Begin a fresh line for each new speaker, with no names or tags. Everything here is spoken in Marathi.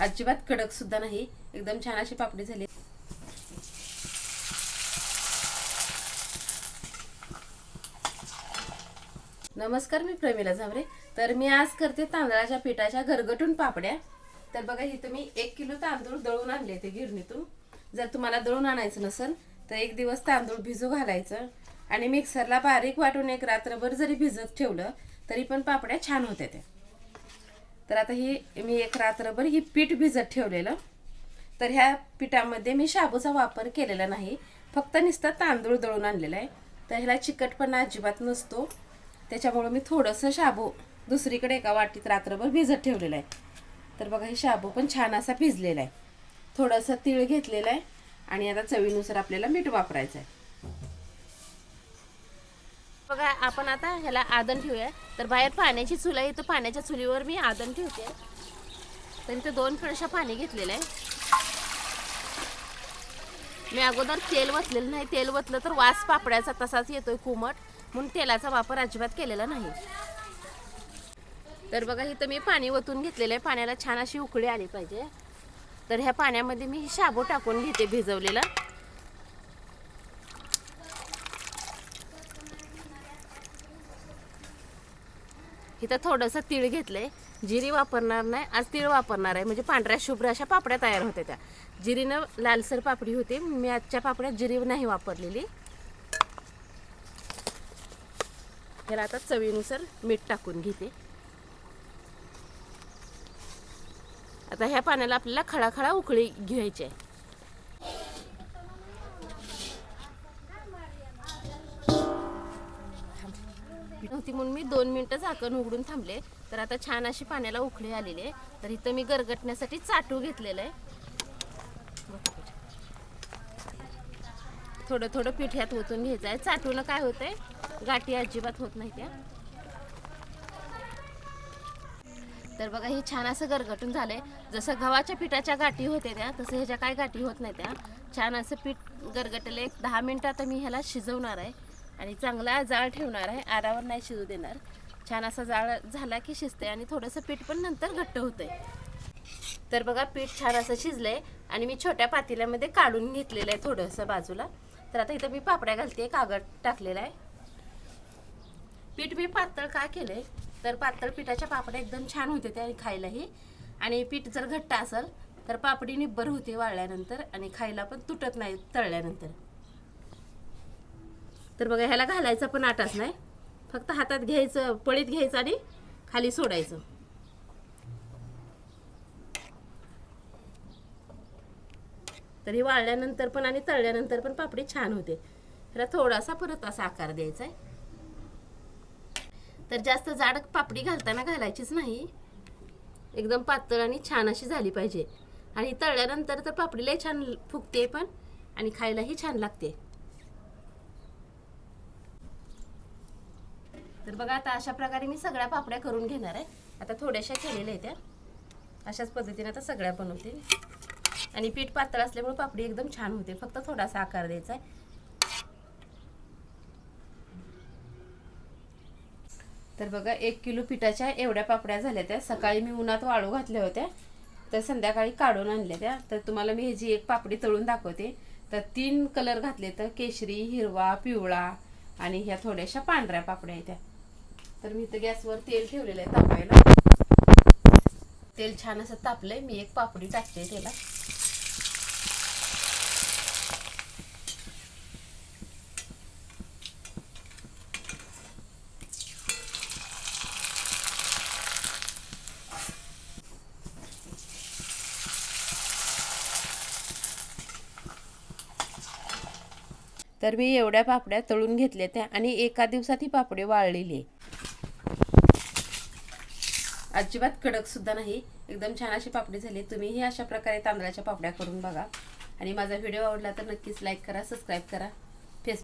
अजिबात कडक सुद्धा नाही, एकदम छान अशी पापडी झाली। नमस्कार, मी प्रमिला झांबरे। तर मी आज करते तांदळाच्या पिठाच्या घरगटून पापड्या। तर बघा, इथे मी 1 किलो तांदूळ दळून आणले ते गिरणीतून। जर तुम्हाला दळून आणायचं नसेल तर एक दिवस तांदूळ भिजू घालायचं आणि मिक्सरला बारीक वाटून एक रात्रभर जरी भिजत ठेवलं तरी पण पापड्या छान होत्या त्या। तर आता ही मी एक रात्रभर ही पीठ भिजत ठेवलेलं। तर ह्या पिठामध्ये मी शाबूचा वापर केलेला नाही, फक्त नुसतं तांदूळ दळून आणलेला आहे। तर ह्याला चिकटपणा अजिबात नसतो, त्याच्यामुळे मी थोडंसं शाबू दुसरीकडे एका वाटीत रात्रभर भिजत ठेवलेला आहे। तर बघा, हे शाबू पण छान असा भिजलेला आहे। थोडंसं तीळ घेतलेलं आहे आणि आता चवीनुसार आपल्याला मीठ वापरायचं आहे। बघा, आपण आता ह्याला आदन ठेवूया। तर बाहेर पाण्याची चूल आहे, तर पाण्याच्या चुलीवर मी आदन ठेवते। तर इथे 2 कळशा पाणी घेतलेलं आहे। मी अगोदर तेल वतलेलं नाही, तेल वतलं तर वास पापड्याचा तसाच येतोय कुमट, म्हणून तेलाचा वापर अजिबात केलेला नाही। तर बघा, इथं मी पाणी वतून घेतलेलं आहे। पाण्याला छान अशी उकळी आली पाहिजे। तर ह्या पाण्यामध्ये मी शाबू टाकून घेते भिजवलेला। इथं थोडंसं तीळ घेतलंय, जिरी वापरणार नाही आज, तीळ वापरणार आहे, म्हणजे पांढऱ्या शुभ्र अशा पापड्या तयार होते त्या। जिरीनं लालसर पापडी होते, मी आजच्या पापड्यात जिरी नाही वापरलेली। ह्याला आता चवीनुसार मीठ टाकून घेते। आता ह्या पाण्याला आपल्याला खळाखळा उकळी घ्यायची आहे। नव्हती म्हणून मी 2 मिनिटं झाकण उघडून थांबले। तर आता छान अशी पाण्याला उकळी आलेली आहे। तर इथं मी गरगटण्यासाठी चाटू घेतलेलं आहे। थोडं थोडं पीठ ह्यात ओतून घ्यायचं आहे। चाटून काय होतंय, गाठी अजिबात होत नाही त्या। तर बघा, हे छान असं गरगटून झालंय। जसं गव्हाच्या पिठाच्या गाठी होते त्या, तसं ह्याच्या काय गाठी होत नाही त्या। छान असं पीठ गरगटले। 10 मिनिटं आता मी ह्याला शिजवणार आहे आणि चांगला जाळ ठेवणार आहे, आरावर नाही शिजू देणार। छान असा जाळ झाला की शिजते आणि थोडंसं पीठ पण नंतर घट्ट होतंय। तर बघा, पीठ छान असं शिजलंय आणि मी छोट्या पातेल्यामध्ये काढून घेतलेलं आहे थोडंसं बाजूला। तर आता इथं मी पापड्या घालते, कागद टाकलेला आहे। पीठ मी पातळ का केलंय, तर पातळ पिठाच्या पापड्या एकदम छान होते त्या आणि खायलाही। आणि पीठ जर घट्ट असेल तर पापडी निब्बर होते वाळल्यानंतर आणि खायला पण तुटत नाही तळल्यानंतर। तर बघा, ह्याला घालायचा पण आटाच नाही, फक्त हातात घ्यायचं, पळीत घ्यायचं आणि खाली सोडायचं। तरी वाळल्यानंतर पण आणि तळल्यानंतर पण पापडी छान होते। ह्याला थोडासा परत असा आकार द्यायचा आहे। तर जास्त जाड पापडी घालताना घालायचीच नाही, एकदम पातळ आणि छान अशी झाली पाहिजे। आणि तळल्यानंतर तर पापडी लय छान फुगते पण आणि खायलाही छान लागते। तर बघा, आता अशा प्रकारे मी सगळ्या पापड्या करून घेणार आहे। आता थोड्याशा केलेल्या आहेत त्या, अशाच पद्धतीने आता सगळ्या बनवते। आणि पीठ पातळ असल्यामुळे पापडी एकदम छान होते, फक्त थोडासा आकार द्यायचा आहे। तर बघा, 1 किलो पिठाच्या एवढ्या पापड्या झाल्या त्या। सकाळी मी उन्हात वाळू घातल्या होत्या, तर संध्याकाळी काढून आणल्या त्या। तर तुम्हाला मी ह्याची एक पापडी तळून दाखवते। तर 3 कलर घातले, तर केशरी, हिरवा, पिवळा आणि ह्या थोड्याशा पांढऱ्या पापड्या आहेत त्या। तर मी इथं गॅसवर तेल ठेवलेलं आहे तापायला। तेल छान असं तापलंय, मी एक पापडी टाकते त्याला। तर मी एवढ्या पापड्या तळून घेतल्या त्या आणि एका दिवसात ही पापडी वाळलेली आहे। अजिबात कडक सुद्धा नाही, एकदम छान अशी पापडी झाली। तुम्हीही अशा प्रकारे तांदळाच्या पापड्या करून बघा आणि माझा व्हिडिओ आवडला तर नक्कीच लाईक करा, सबस्क्राईब करा।